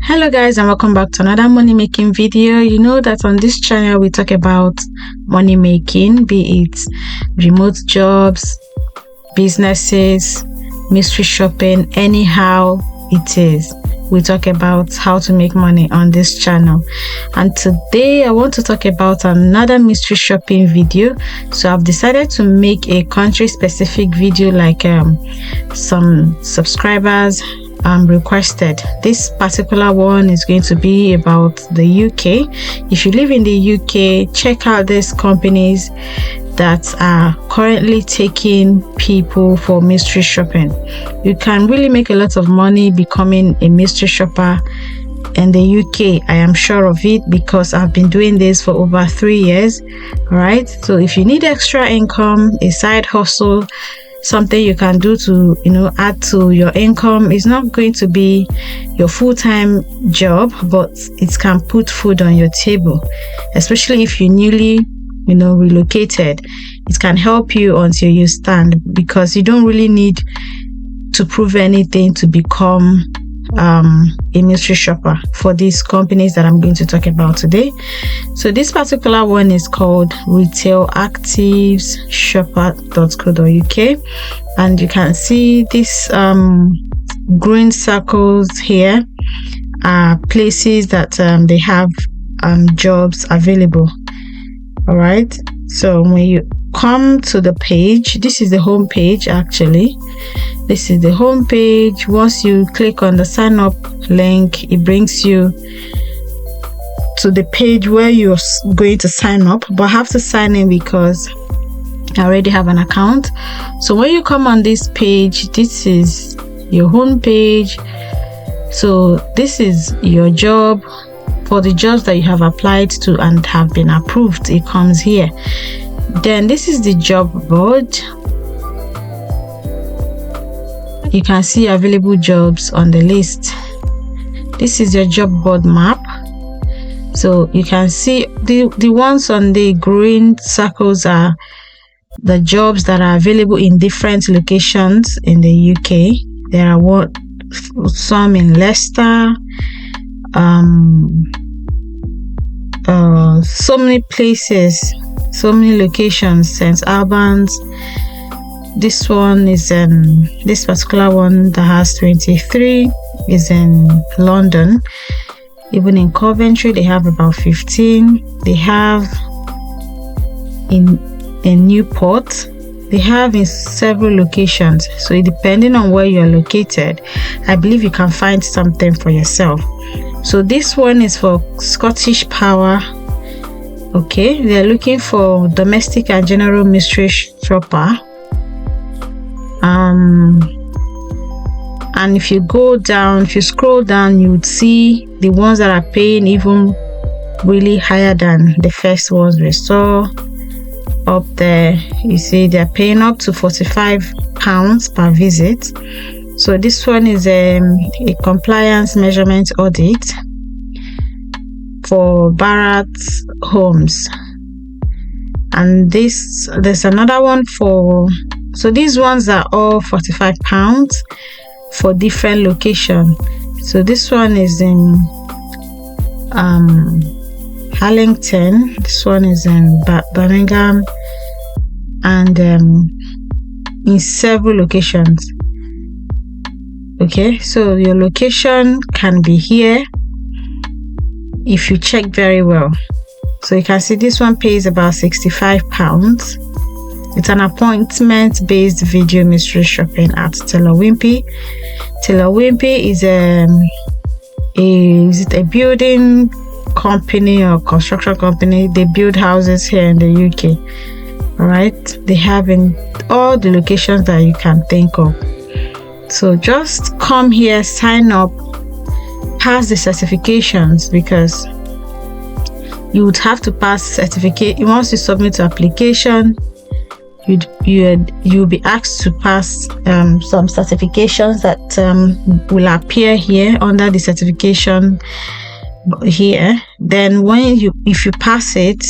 Hello guys, and welcome back to another money making video. You know that on this channel we talk about money making, be it remote jobs, businesses, mystery shopping, anyhow it is. We talk about how to make money on this channel, and today I want to talk about another mystery shopping video. So I've decided to make a country specific video like some subscribers requested. This particular one is going to be about the UK. If you live in the UK, check out these companies that are currently taking people for mystery shopping. You can really make a lot of money becoming a mystery shopper in the UK. I am sure of it because I've been doing this for over 3 years. All right, so if you need extra income, a side hustle, something you can do to add to your income, is not going to be your full-time job, but it can put food on your table, especially if you're newly relocated. It can help you until you stand, because you don't really need to prove anything to become a mystery shopper for these companies that I'm going to talk about today. So this particular one is called retailactivesshopper.co.uk, and you can see these green circles here are places that they have jobs available. All right, so when you come to the page, this is the home page. Actually, this is the home page. Once you click on the sign up link, it brings you to the page where you're going to sign up, but I have to sign in because I already have an account. So when you come on this page, this is your home page. So this is your job. For the jobs that you have applied to and have been approved, it comes here. Then this is the job board. You can see available jobs on the list. This is your job board map. So you can see the ones on the green circles are the jobs that are available in different locations in the UK. There are some in Leicester, so many places, so many locations, St. Albans. This one is this particular one that has 23 is in London. Even in Coventry they have about 15. They have in Newport. They have in several locations. So depending on where you're located, I believe you can find something for yourself. So this one is for Scottish Power. Okay, they're looking for domestic and general mystery shopper. And if you go down, if you scroll down, you would see the ones that are paying even really higher than the first ones we saw up there. You see they're paying up to £45 per visit. So this one is a compliance measurement audit for Barratt Homes, and there's another one for, so these ones are all £45 for different location. So this one is in Harlington, this one is in Birmingham, and in several locations. Okay, so your location can be here if you check very well. So you can see this one pays about £65. It's an appointment based video mystery shopping at Taylor Wimpey. Taylor Wimpey is a building company or construction company. They build houses here in the UK. All right, they have in all the locations that you can think of. So just come here, sign up, pass the certifications, because you would have to pass certificate. Once you submit your application, you'll be asked to pass some certifications that will appear here under the certification here. Then if you pass it,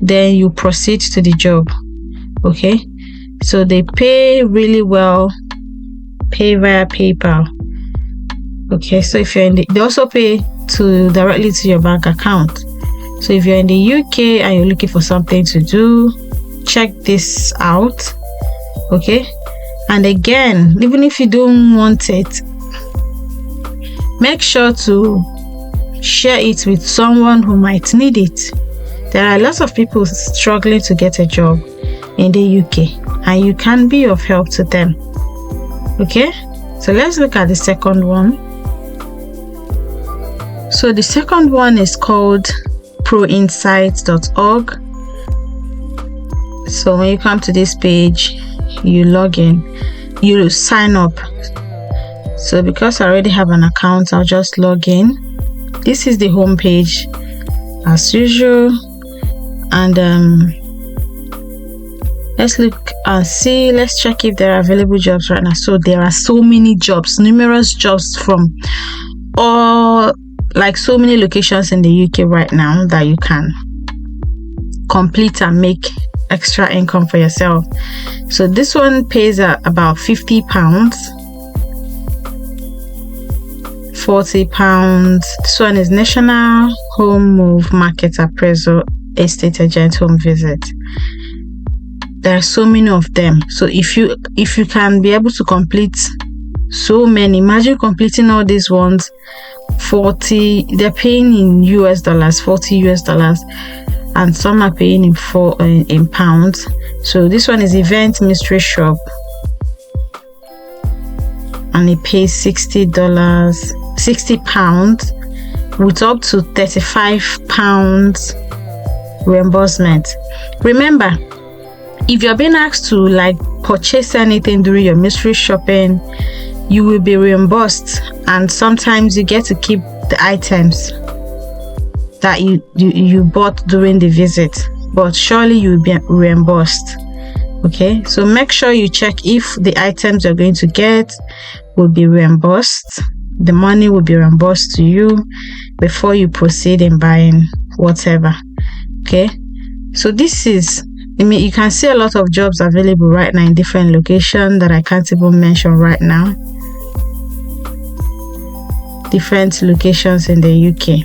then you proceed to the job. Okay, so they pay really well. Pay via PayPal. Okay, so if you're in they also pay directly to your bank account. So if you're in the UK and you're looking for something to do, check this out. Okay, and again, even if you don't want it, make sure to share it with someone who might need it. There are lots of people struggling to get a job in the UK, and you can be of help to them. Okay, so let's look at the second one. So the second one is called Proinsight.org. So when you come to this page, you log in, you sign up. So because I already have an account, I'll just log in. This is the home page as usual, and let's look and see. Let's check if there are available jobs right now. So there are so many jobs, numerous jobs from all, like, so many locations in the UK right now that you can complete and make extra income for yourself. So this one pays about £50, £40. This one is National Home Move Market Appraisal Estate Agent Home Visit. There are so many of them. So if you can be able to complete so many, imagine completing all these ones. 40, they're paying in US dollars, $40, and some are paying in pounds. So this one is event mystery shop, and it pays £60, £60 with up to £35 reimbursement. Remember, if you're being asked to like purchase anything during your mystery shopping, you will be reimbursed, and sometimes you get to keep the items that you bought during the visit, but surely you will be reimbursed. Okay, so make sure you check if the items you're going to get will be reimbursed. The money will be reimbursed to you before you proceed in buying whatever. Okay, so this is, I mean, you can see a lot of jobs available right now in different locations that I can't even mention right now. Different locations in the UK.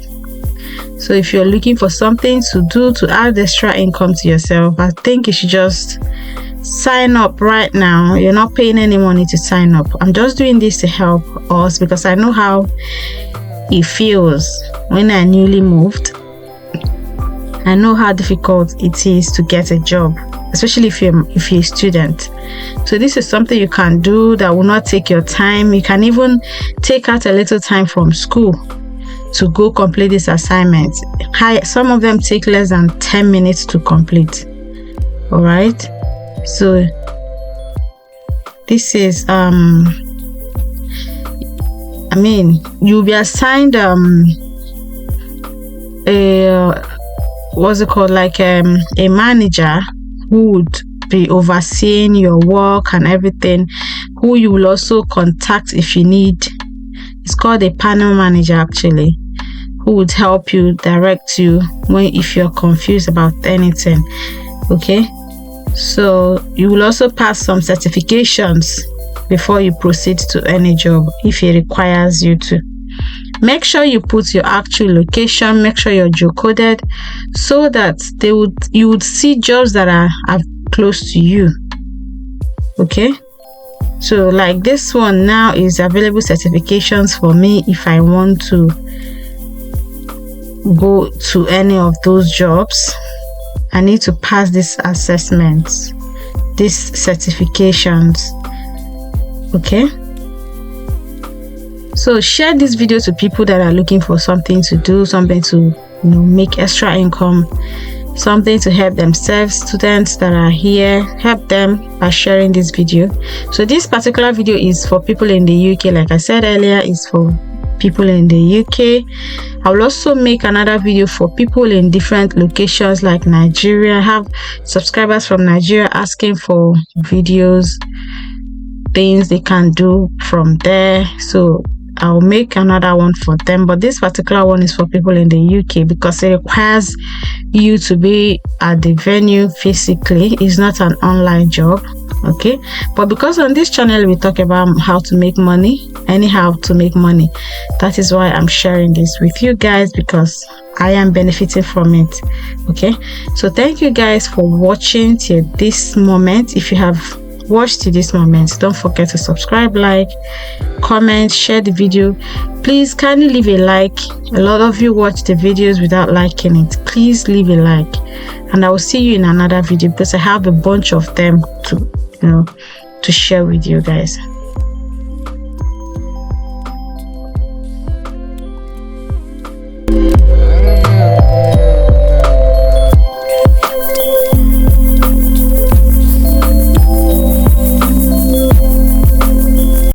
So if you're looking for something to do to add extra income to yourself, I think you should just sign up right now. You're not paying any money to sign up. I'm just doing this to help us because I know how it feels when I newly moved. I know how difficult it is to get a job, especially if you're a student. So this is something you can do that will not take your time. You can even take out a little time from school to go complete this assignment. Some of them take less than 10 minutes to complete. All right, so this is you'll be assigned what's it called, like a manager who would be overseeing your work and everything, who you will also contact if you need. It's called a panel manager actually, who would help you, direct you if you're confused about anything. Okay, so you will also pass some certifications before you proceed to any job if it requires you to. Make sure you put your actual location, make sure you're geocoded so that you would see jobs that are close to you. Okay, so like this one now is available certifications for me. If I want to go to any of those jobs, I need to pass these assessments, these certifications. Okay, so share this video to people that are looking for something to do, something to make extra income, something to help themselves. Students that are here, help them by sharing this video. So this particular video is for people in the UK. Like I said earlier, it's for people in the UK. I will also make another video for people in different locations like Nigeria. I have subscribers from Nigeria asking for videos, things they can do from there. So I'll make another one for them, but this particular one is for people in the UK because it requires you to be at the venue physically. It's not an online job. Okay, but because on this channel we talk about how to make money, anyhow to make money, that is why I'm sharing this with you guys, because I am benefiting from it. Okay, so thank you guys for watching till this moment. If you have watched to this moment, don't forget to subscribe, like, comment, share the video. Please kindly leave a like. A lot of you watch the videos without liking it. Please leave a like, and I will see you in another video, because I have a bunch of them to share with you guys.